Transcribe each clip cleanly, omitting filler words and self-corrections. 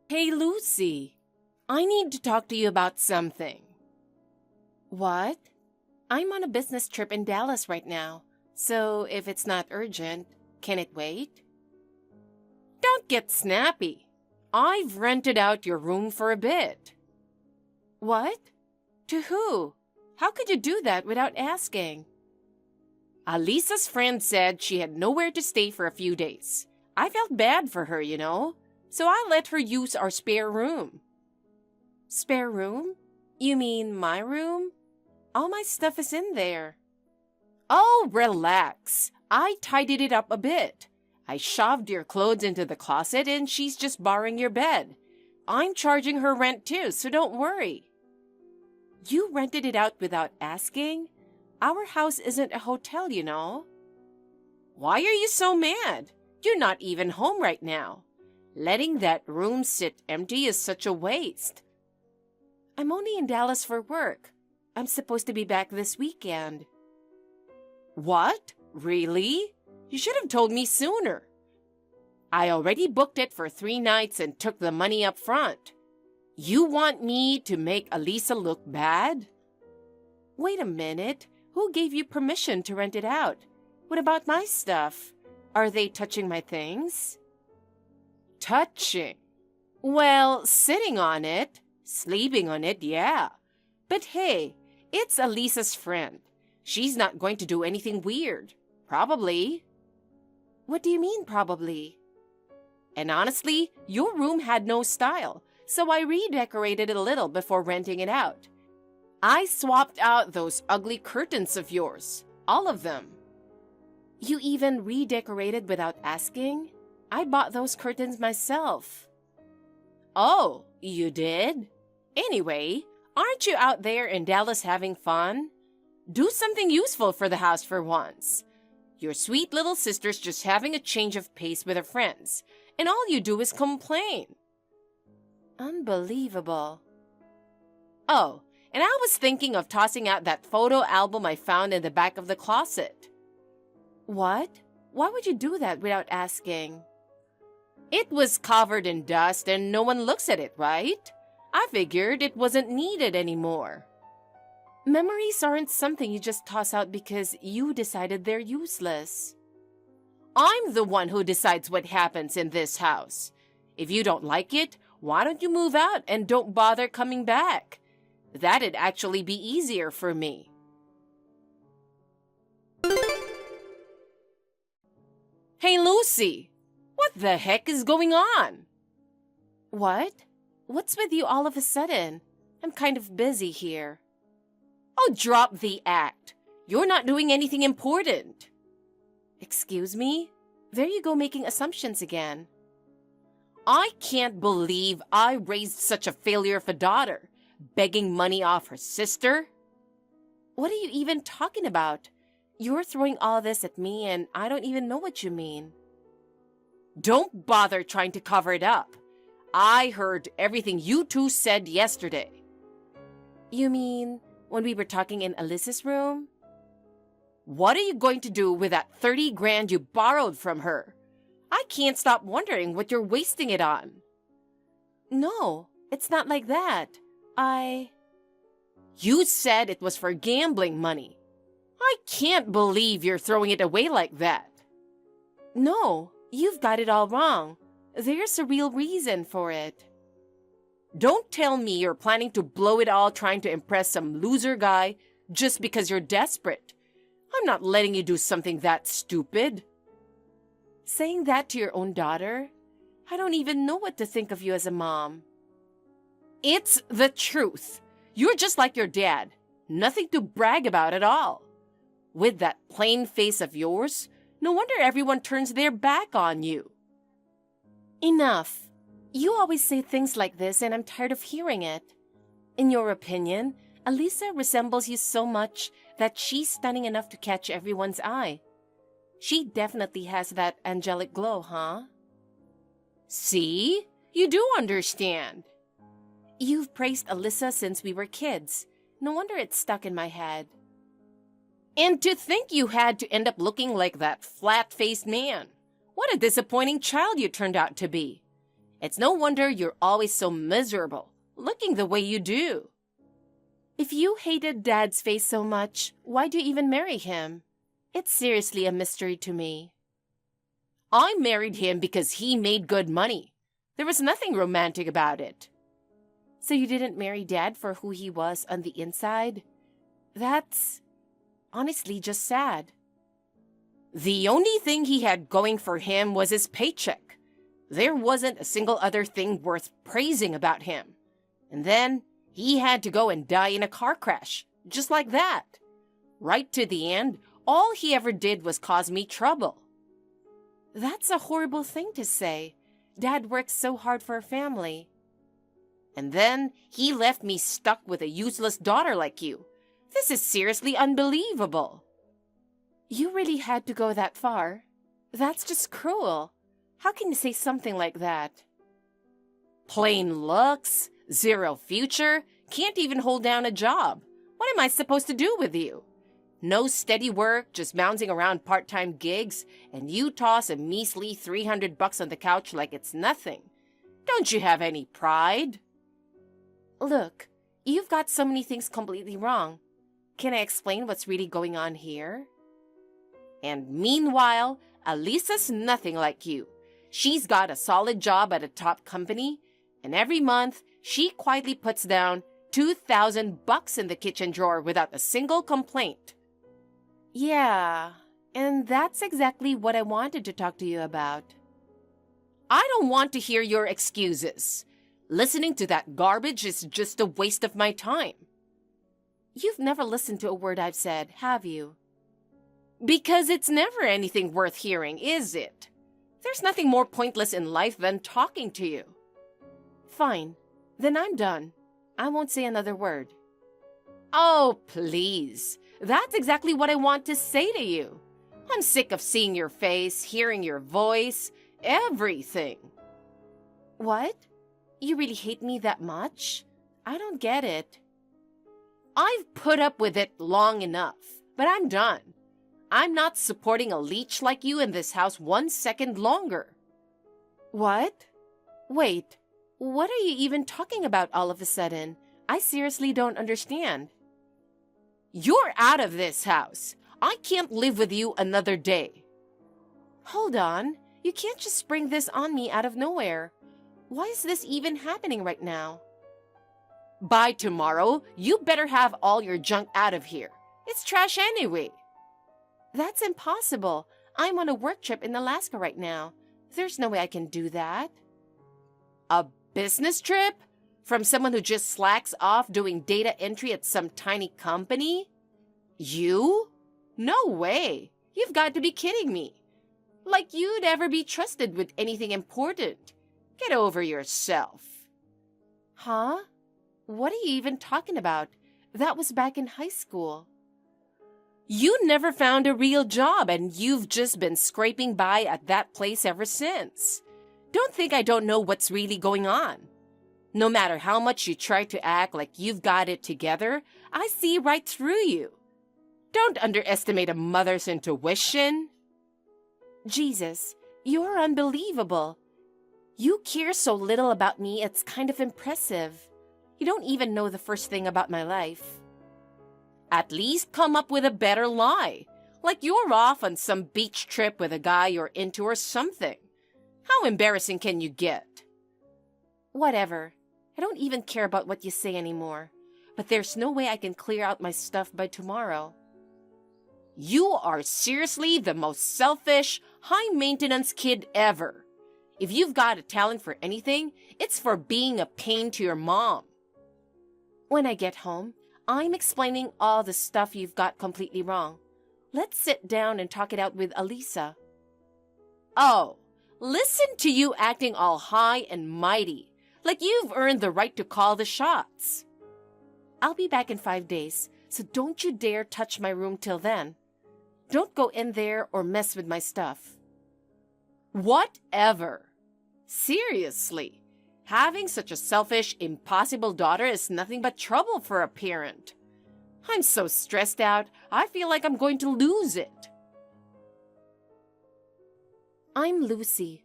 Hey, Lucy. I need to talk to you about something. What? I'm on a business trip in Dallas right now, so if it's not urgent, can it wait? Don't get snappy. I've rented out your room for a bit. What? To who? How could you do that without asking? Alisa's friend said she had nowhere to stay for a few days. I felt bad for her, so I let her use our spare room. Spare room? You mean my room? All my stuff is in there. Oh, relax. I tidied it up a bit. I shoved your clothes into the closet and she's just borrowing your bed. I'm charging her rent too, so don't worry. You rented it out without asking? Our house isn't a hotel, Why are you so mad? You're not even home right now. Letting that room sit empty is such a waste. I'm only in Dallas for work. I'm supposed to be back this weekend. What? Really? You should have told me sooner. I already booked it for 3 nights and took the money up front. You want me to make Alisa look bad? Wait a minute. Who gave you permission to rent it out? What about my stuff? Are they touching my things? Touching? Well, sitting on it, sleeping on it, yeah. But hey, it's Alisa's friend. She's not going to do anything weird. Probably. What do you mean, probably? And honestly, your room had no style, so I redecorated it a little before renting it out. I swapped out those ugly curtains of yours. All of them. You even redecorated without asking? I bought those curtains myself. Oh, you did? Anyway, aren't you out there in Dallas having fun? Do something useful for the house for once. Your sweet little sister's just having a change of pace with her friends, and all you do is complain. Unbelievable. Oh, and I was thinking of tossing out that photo album I found in the back of the closet. What? Why would you do that without asking? It was covered in dust and no one looks at it, right? I figured it wasn't needed anymore. Memories aren't something you just toss out because you decided they're useless. I'm the one who decides what happens in this house. If you don't like it, why don't you move out and don't bother coming back? That'd actually be easier for me. Hey, Lucy! What the heck is going on? What? What's with you all of a sudden? I'm kind of busy here. Oh, drop the act. You're not doing anything important. Excuse me? There you go making assumptions again. I can't believe I raised such a failure of a daughter, begging money off her sister. What are you even talking about? You're throwing all this at me and I don't even know what you mean. Don't bother trying to cover it up. I heard everything you two said yesterday. You mean when we were talking in Alyssa's room? What are you going to do with that 30 grand you borrowed from her? I can't stop wondering what you're wasting it on. No, it's not like that. You said it was for gambling money. I can't believe you're throwing it away like that. No, you've got it all wrong. There's a real reason for it. Don't tell me you're planning to blow it all trying to impress some loser guy just because you're desperate. I'm not letting you do something that stupid. Saying that to your own daughter? I don't even know what to think of you as a mom. It's the truth. You're just like your dad. Nothing to brag about at all. With that plain face of yours, no wonder everyone turns their back on you. Enough. You always say things like this and I'm tired of hearing it. In your opinion, Alisa resembles you so much that she's stunning enough to catch everyone's eye. She definitely has that angelic glow, huh? See? You do understand. You've praised Alisa since we were kids. No wonder it's stuck in my head. And to think you had to end up looking like that flat-faced man. What a disappointing child you turned out to be. It's no wonder you're always so miserable, looking the way you do. If you hated Dad's face so much, why'd you even marry him? It's seriously a mystery to me. I married him because he made good money. There was nothing romantic about it. So you didn't marry Dad for who he was on the inside? That's honestly just sad. The only thing he had going for him was his paycheck. There wasn't a single other thing worth praising about him. And then he had to go and die in a car crash, just like that. Right to the end, all he ever did was cause me trouble. That's a horrible thing to say. Dad works so hard for a family. And then he left me stuck with a useless daughter like you. This is seriously unbelievable. You really had to go that far? That's just cruel. How can you say something like that? Plain looks, zero future, can't even hold down a job. What am I supposed to do with you? No steady work, just bouncing around part-time gigs, and you toss a measly $300 on the couch like it's nothing. Don't you have any pride? Look, you've got so many things completely wrong. Can I explain what's really going on here? And meanwhile, Alisa's nothing like you. She's got a solid job at a top company, and every month she quietly puts down $2,000 in the kitchen drawer without a single complaint. Yeah, and that's exactly what I wanted to talk to you about. I don't want to hear your excuses. Listening to that garbage is just a waste of my time. You've never listened to a word I've said, have you? Because it's never anything worth hearing, is it? There's nothing more pointless in life than talking to you. Fine, then I'm done. I won't say another word. Oh, please. That's exactly what I want to say to you. I'm sick of seeing your face, hearing your voice, everything. What? You really hate me that much? I don't get it. I've put up with it long enough, but I'm done. I'm not supporting a leech like you in this house 1 second longer. What? Wait, what are you even talking about all of a sudden? I seriously don't understand. You're out of this house. I can't live with you another day. Hold on. You can't just spring this on me out of nowhere. Why is this even happening right now? By tomorrow, you better have all your junk out of here. It's trash anyway. That's impossible. I'm on a work trip in Alaska right now. There's no way I can do that. A business trip? From someone who just slacks off doing data entry at some tiny company? You? No way. You've got to be kidding me. Like you'd ever be trusted with anything important. Get over yourself. Huh? What are you even talking about? That was back in high school. You never found a real job and you've just been scraping by at that place ever since. Don't think I don't know what's really going on. No matter how much you try to act like you've got it together, I see right through you. Don't underestimate a mother's intuition. Jesus, you're unbelievable. You care so little about me, it's kind of impressive. You don't even know the first thing about my life. At least come up with a better lie. Like you're off on some beach trip with a guy you're into or something. How embarrassing can you get? Whatever. I don't even care about what you say anymore. But there's no way I can clear out my stuff by tomorrow. You are seriously the most selfish, high-maintenance kid ever. If you've got a talent for anything, it's for being a pain to your mom. When I get home, I'm explaining all the stuff you've got completely wrong. Let's sit down and talk it out with Alisa. Oh, listen to you acting all high and mighty, like you've earned the right to call the shots. I'll be back in 5 days, so don't you dare touch my room till then. Don't go in there or mess with my stuff. Whatever. Seriously, having such a selfish, impossible daughter is nothing but trouble for a parent. I'm so stressed out, I feel like I'm going to lose it. I'm Lucy,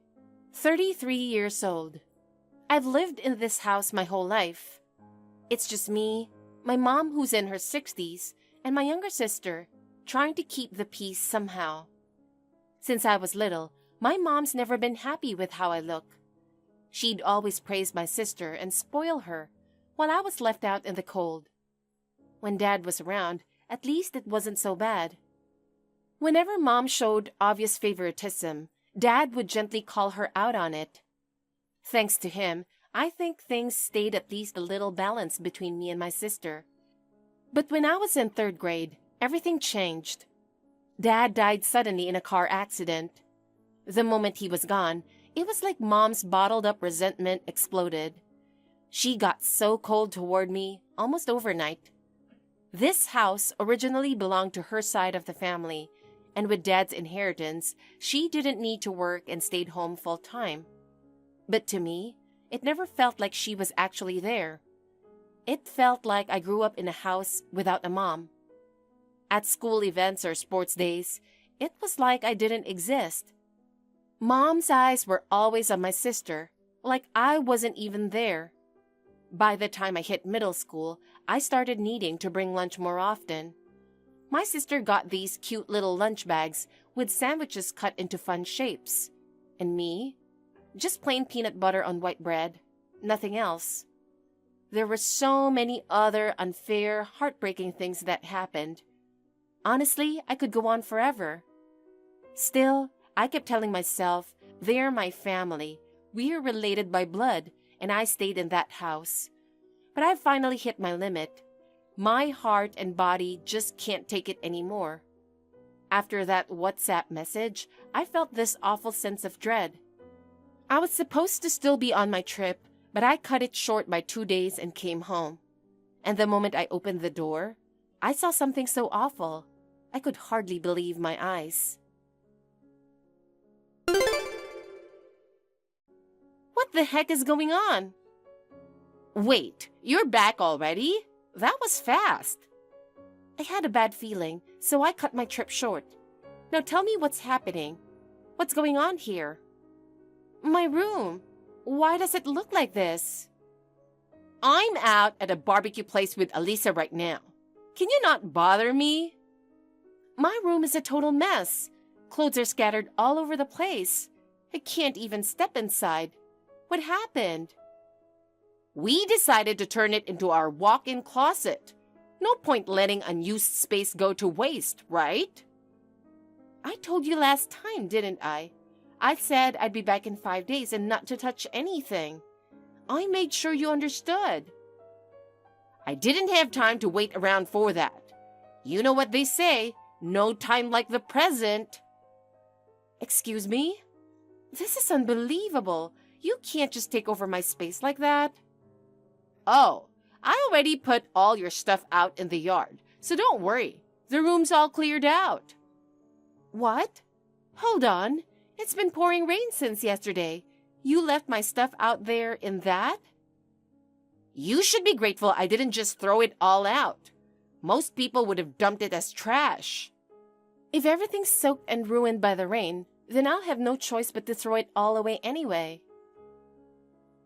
33 years old. I've lived in this house my whole life. It's just me, my mom who's in her 60s, and my younger sister, trying to keep the peace somehow. Since I was little, my mom's never been happy with how I look. She'd always praise my sister and spoil her, while I was left out in the cold. When Dad was around, at least it wasn't so bad. Whenever Mom showed obvious favoritism, Dad would gently call her out on it. Thanks to him, I think things stayed at least a little balanced between me and my sister. But when I was in 3rd grade, everything changed. Dad died suddenly in a car accident. The moment he was gone, it was like Mom's bottled-up resentment exploded. She got so cold toward me, almost overnight. This house originally belonged to her side of the family, and with Dad's inheritance, she didn't need to work and stayed home full-time. But to me, it never felt like she was actually there. It felt like I grew up in a house without a mom. At school events or sports days, it was like I didn't exist. Mom's eyes were always on my sister, like I wasn't even there. By the time I hit middle school, I started needing to bring lunch more often. My sister got these cute little lunch bags with sandwiches cut into fun shapes. And me? Just plain peanut butter on white bread. Nothing else. There were so many other unfair, heartbreaking things that happened. Honestly, I could go on forever. Still, I kept telling myself, they're my family. We are related by blood, and I stayed in that house. But I finally hit my limit. My heart and body just can't take it anymore. After that WhatsApp message, I felt this awful sense of dread. I was supposed to still be on my trip, but I cut it short by 2 days and came home. And the moment I opened the door, I saw something so awful. I could hardly believe my eyes. What the heck is going on? Wait, you're back already? That was fast. I had a bad feeling, so I cut my trip short. Now tell me what's happening. What's going on here? My room. Why does it look like this? I'm out at a barbecue place with Alisa right now. Can you not bother me? My room is a total mess. Clothes are scattered all over the place. I can't even step inside. What happened? We decided to turn it into our walk-in closet. No point letting unused space go to waste, right? I told you last time, didn't I? I said I'd be back in 5 days and not to touch anything. I made sure you understood. I didn't have time to wait around for that. You know what they say, no time like the present. Excuse me? This is unbelievable. You can't just take over my space like that. Oh, I already put all your stuff out in the yard, so don't worry. The room's all cleared out. What? Hold on. It's been pouring rain since yesterday. You left my stuff out there in that? You should be grateful I didn't just throw it all out. Most people would have dumped it as trash. If everything's soaked and ruined by the rain, then I'll have no choice but to throw it all away anyway.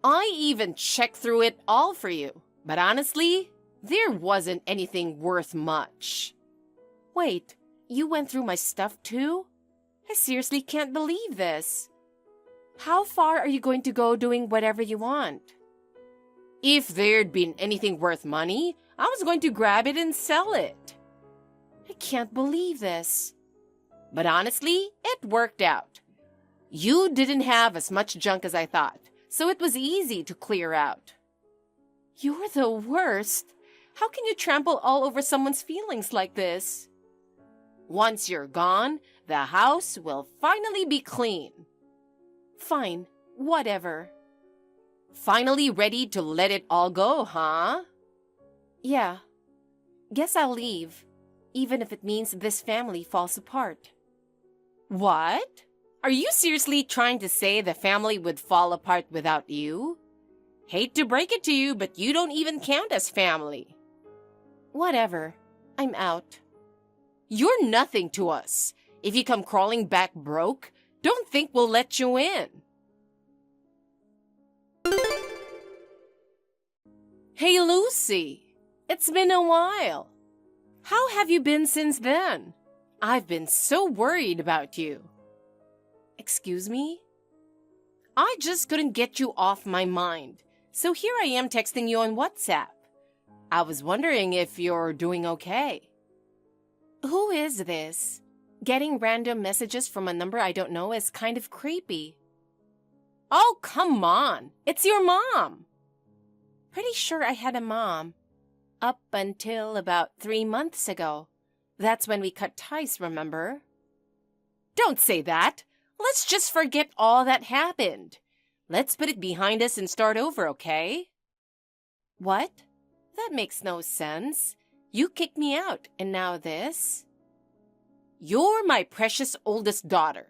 I even checked through it all for you, but honestly, there wasn't anything worth much. Wait, you went through my stuff too? I seriously can't believe this. How far are you going to go doing whatever you want? If there'd been anything worth money, I was going to grab it and sell it. I can't believe this. But honestly, it worked out. You didn't have as much junk as I thought, so it was easy to clear out. You're the worst. How can you trample all over someone's feelings like this? Once you're gone, the house will finally be clean. Fine, whatever. Finally ready to let it all go, huh? Yeah. Guess I'll leave, even if it means this family falls apart. What? Are you seriously trying to say the family would fall apart without you? Hate to break it to you, but you don't even count as family. Whatever. I'm out. You're nothing to us. If you come crawling back broke, don't think we'll let you in. Hey, Lucy. It's been a while. How have you been since then? I've been so worried about you. Excuse me? I just couldn't get you off my mind, so here I am texting you on WhatsApp. I was wondering if you're doing okay. Who is this? Getting random messages from a number I don't know is kind of creepy. Oh, come on. It's your mom. Pretty sure I had a mom. Up until about 3 months ago. That's when we cut ties, remember? Don't say that. Let's just forget all that happened. Let's put it behind us and start over, okay? What? That makes no sense. You kicked me out, and now this? You're my precious oldest daughter.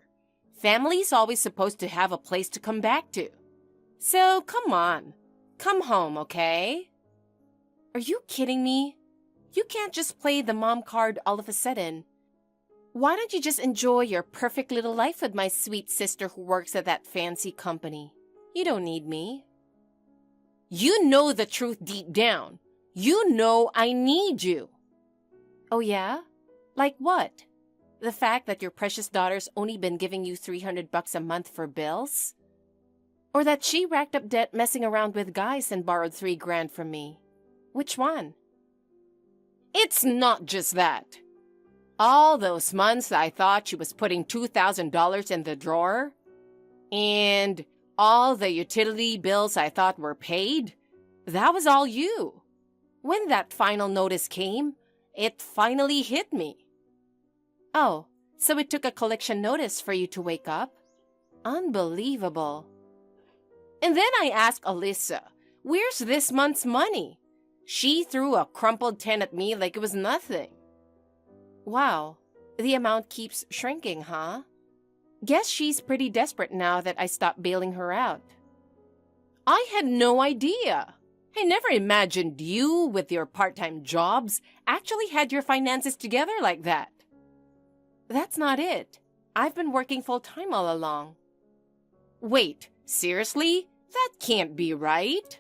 Family's always supposed to have a place to come back to. So, come on. Come home, okay? Are you kidding me? You can't just play the mom card all of a sudden. Why don't you just enjoy your perfect little life with my sweet sister who works at that fancy company? You don't need me. You know the truth deep down. You know I need you. Oh yeah? Like what? The fact that your precious daughter's only been giving you $300 a month for bills? Or that she racked up debt messing around with guys and borrowed $3,000 from me? Which one? It's not just that. All those months I thought she was putting $2,000 in the drawer, and all the utility bills I thought were paid, that was all you. When that final notice came, it finally hit me. Oh, so it took a collection notice for you to wake up? Unbelievable. And then I asked Alyssa, where's this month's money? She threw a crumpled 10 at me like it was nothing. Wow, the amount keeps shrinking, huh? Guess she's pretty desperate now that I stopped bailing her out. I had no idea. I never imagined you, with your part-time jobs, actually had your finances together like that. That's not it. I've been working full-time all along. Wait, seriously? That can't be right.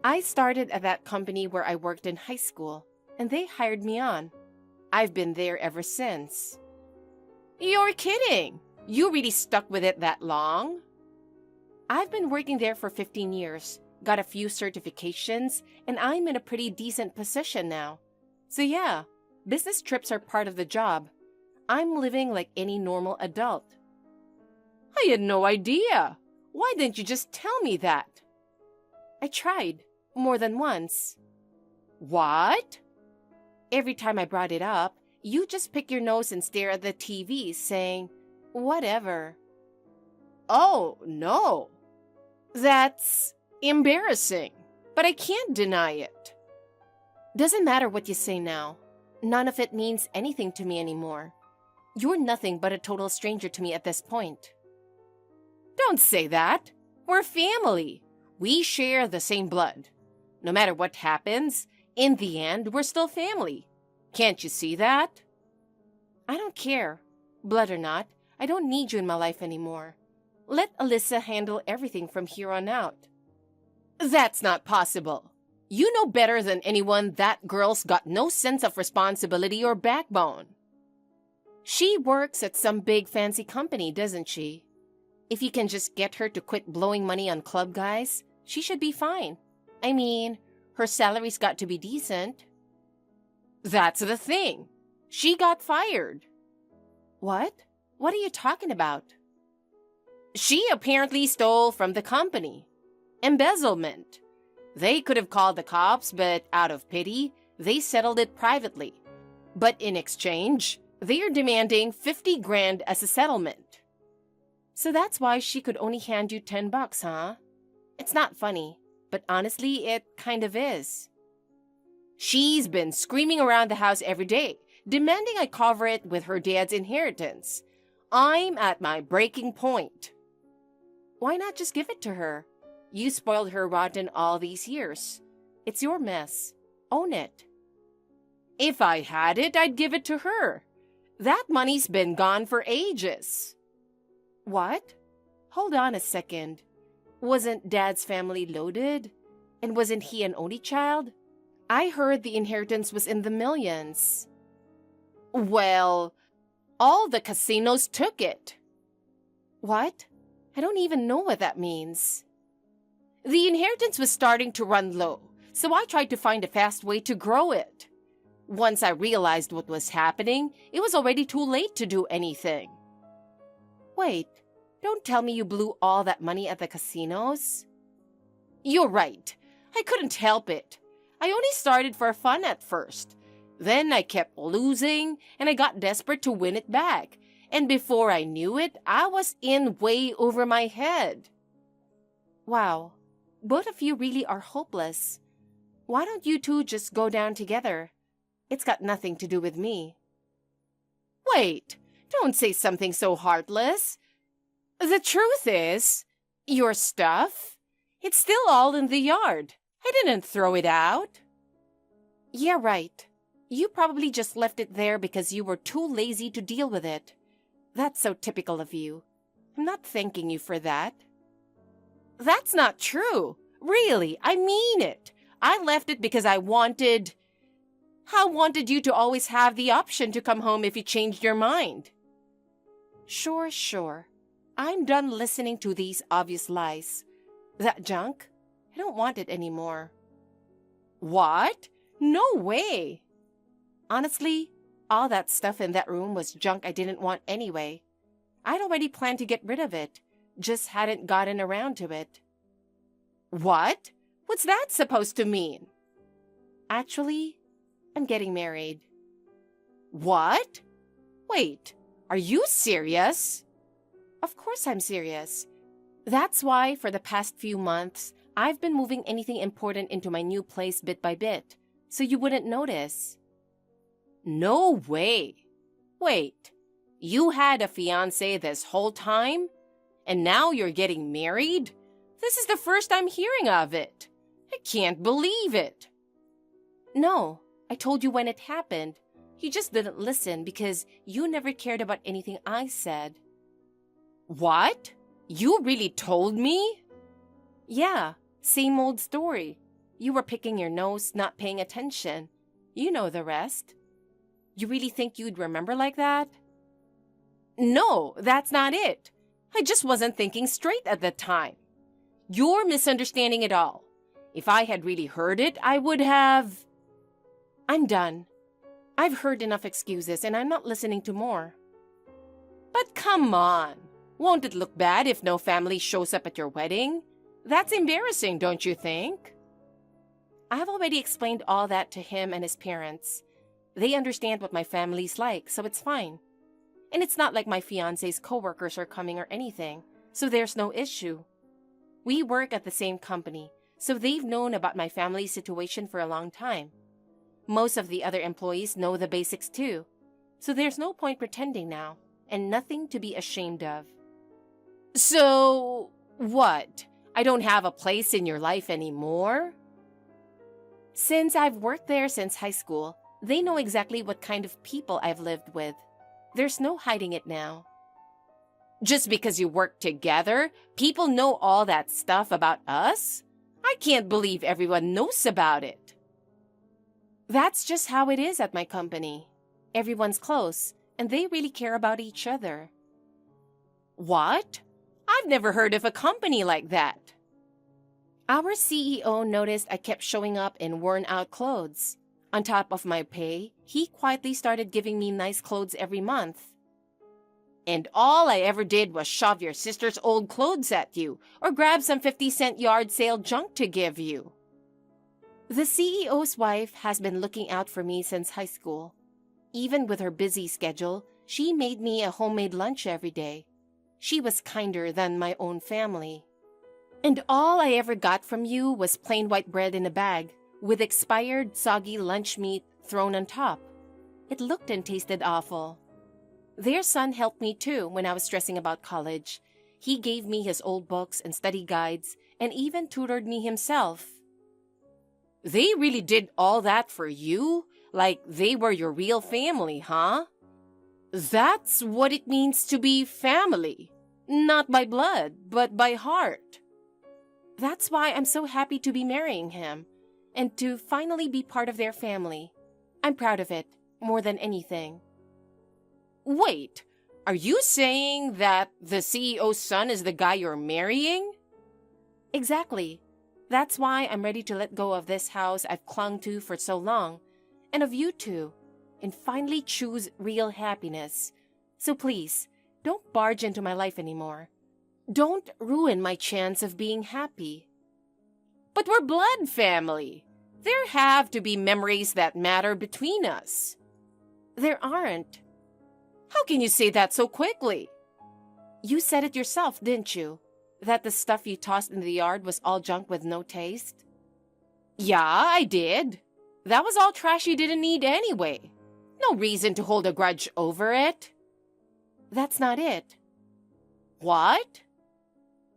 I started at that company where I worked in high school, and they hired me on. I've been there ever since. You're kidding! You really stuck with it that long? I've been working there for 15 years, got a few certifications, and I'm in a pretty decent position now. So yeah, business trips are part of the job. I'm living like any normal adult. I had no idea. Why didn't you just tell me that? I tried, more than once. What? Every time I brought it up, you just pick your nose and stare at the TV, saying, whatever. Oh, no. That's embarrassing, but I can't deny it. Doesn't matter what you say now. None of it means anything to me anymore. You're nothing but a total stranger to me at this point. Don't say that. We're family. We share the same blood. No matter what happens, in the end, we're still family. Can't you see that? I don't care. Blood or not, I don't need you in my life anymore. Let Alyssa handle everything from here on out. That's not possible. You know better than anyone that girl's got no sense of responsibility or backbone. She works at some big fancy company, doesn't she? If you can just get her to quit blowing money on club guys, she should be fine. I mean, her salary's got to be decent. That's the thing. She got fired. What? What are you talking about? She apparently stole from the company. Embezzlement. They could have called the cops, but out of pity, they settled it privately. But in exchange, they are demanding $50,000 as a settlement. So that's why she could only hand you $10, huh? It's not funny, but honestly, it kind of is. She's been screaming around the house every day, demanding I cover it with her dad's inheritance. I'm at my breaking point. Why not just give it to her? You spoiled her rotten all these years. It's your mess. Own it. If I had it, I'd give it to her. That money's been gone for ages. What? Hold on a second. Wasn't Dad's family loaded? And wasn't he an only child? I heard the inheritance was in the millions. Well, all the casinos took it. What? I don't even know what that means. The inheritance was starting to run low, so I tried to find a fast way to grow it. Once I realized what was happening, it was already too late to do anything. Wait, don't tell me you blew all that money at the casinos? You're right. I couldn't help it. I only started for fun at first. Then I kept losing, and I got desperate to win it back. And before I knew it, I was in way over my head. Wow, both of you really are hopeless. Why don't you two just go down together? It's got nothing to do with me. Wait, don't say something so heartless. The truth is, your stuff, it's still all in the yard. I didn't throw it out. Yeah, right. You probably just left it there because you were too lazy to deal with it. That's so typical of you. I'm not thanking you for that. That's not true. Really, I mean it. I left it because I wanted you to always have the option to come home if you changed your mind. Sure. I'm done listening to these obvious lies. That junk? I don't want it anymore. What? No way. Honestly, all that stuff in that room was junk I didn't want anyway. I'd already planned to get rid of it, just hadn't gotten around to it. What? What's that supposed to mean? Actually, I'm getting married. What? Wait, are you serious? Of course I'm serious. That's why, for the past few months, I've been moving anything important into my new place bit by bit, so you wouldn't notice. No way. Wait, you had a fiancé this whole time? And now you're getting married? This is the first I'm hearing of it. I can't believe it. No, I told you when it happened. You just didn't listen because you never cared about anything I said. What? You really told me? Yeah, same old story. You were picking your nose, not paying attention. You know the rest. You really think you'd remember like that? No, that's not it. I just wasn't thinking straight at the time. You're misunderstanding it all. If I had really heard it, I would have... I'm done. I've heard enough excuses and I'm not listening to more. But come on. Won't it look bad if no family shows up at your wedding? That's embarrassing, don't you think? I've already explained all that to him and his parents. They understand what my family's like, so it's fine. And it's not like my fiancé's coworkers are coming or anything, so there's no issue. We work at the same company, so they've known about my family's situation for a long time. Most of the other employees know the basics too, so there's no point pretending now, and nothing to be ashamed of. So, what? I don't have a place in your life anymore? Since I've worked there since high school, they know exactly what kind of people I've lived with. There's no hiding it now. Just because you work together, people know all that stuff about us? I can't believe everyone knows about it. That's just how it is at my company. Everyone's close, and they really care about each other. What? I've never heard of a company like that. Our CEO noticed I kept showing up in worn-out clothes. On top of my pay, he quietly started giving me nice clothes every month. And all I ever did was shove your sister's old clothes at you or grab some 50-cent yard sale junk to give you. The CEO's wife has been looking out for me since high school. Even with her busy schedule, she made me a homemade lunch every day. She was kinder than my own family. And all I ever got from you was plain white bread in a bag, with expired, soggy lunch meat thrown on top. It looked and tasted awful. Their son helped me too when I was stressing about college. He gave me his old books and study guides, and even tutored me himself. They really did all that for you? Like they were your real family, huh? That's what it means to be family. Not by blood, but by heart. That's why I'm so happy to be marrying him and to finally be part of their family. I'm proud of it more than anything. Wait, are you saying that the CEO's son is the guy you're marrying? Exactly. That's why I'm ready to let go of this house I've clung to for so long, and of you two, and finally choose real happiness. So please, don't barge into my life anymore. Don't ruin my chance of being happy. But we're blood family. There have to be memories that matter between us. There aren't. How can you say that so quickly? You said it yourself, didn't you? That the stuff you tossed in the yard was all junk with no taste? Yeah, I did. That was all trash you didn't need anyway. No reason to hold a grudge over it. That's not it. What?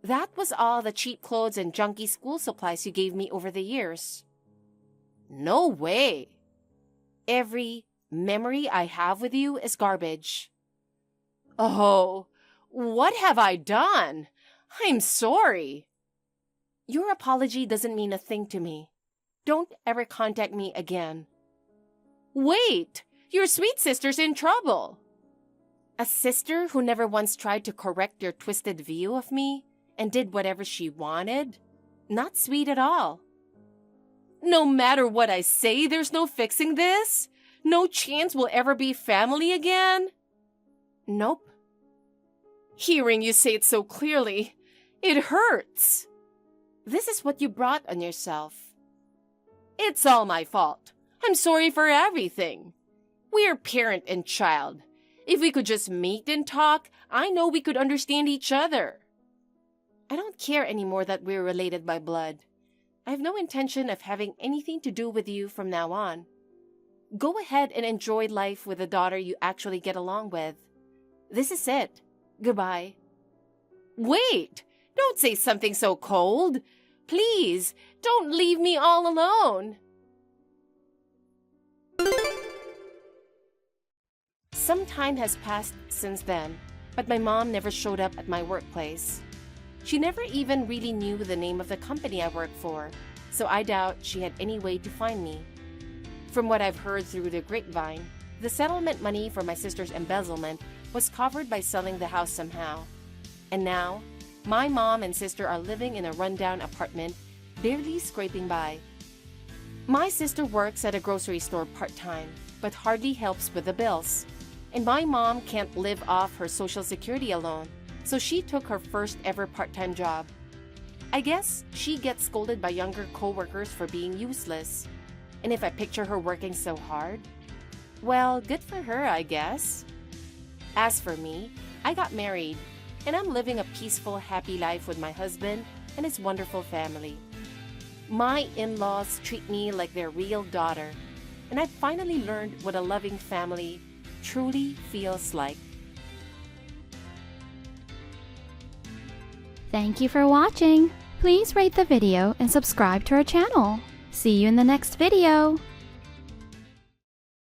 That was all the cheap clothes and junky school supplies you gave me over the years. No way. Every memory I have with you is garbage. Oh, what have I done? I'm sorry. Your apology doesn't mean a thing to me. Don't ever contact me again. Wait, your sweet sister's in trouble. A sister who never once tried to correct your twisted view of me and did whatever she wanted? Not sweet at all. No matter what I say, there's no fixing this? No chance we'll ever be family again? Nope. Hearing you say it so clearly, it hurts. This is what you brought on yourself. It's all my fault. I'm sorry for everything. We're parent and child. If we could just meet and talk, I know we could understand each other. I don't care anymore that we're related by blood. I have no intention of having anything to do with you from now on. Go ahead and enjoy life with the daughter you actually get along with. This is it. Goodbye. Wait! Don't say something so cold. Please, don't leave me all alone. Some time has passed since then, but my mom never showed up at my workplace. She never even really knew the name of the company I worked for, so I doubt she had any way to find me. From what I've heard through the grapevine, the settlement money for my sister's embezzlement was covered by selling the house somehow. And now, my mom and sister are living in a rundown apartment, barely scraping by. My sister works at a grocery store part-time, but hardly helps with the bills. And my mom can't live off her Social Security alone, so she took her first ever part-time job. I guess she gets scolded by younger co-workers for being useless. And if I picture her working so hard, well, good for her, I guess. As for me, I got married, and I'm living a peaceful, happy life with my husband and his wonderful family. My in-laws treat me like their real daughter, and I've finally learned what a loving family truly feels like. Thank you for watching. Please rate the video and subscribe to our channel. See you in the next video.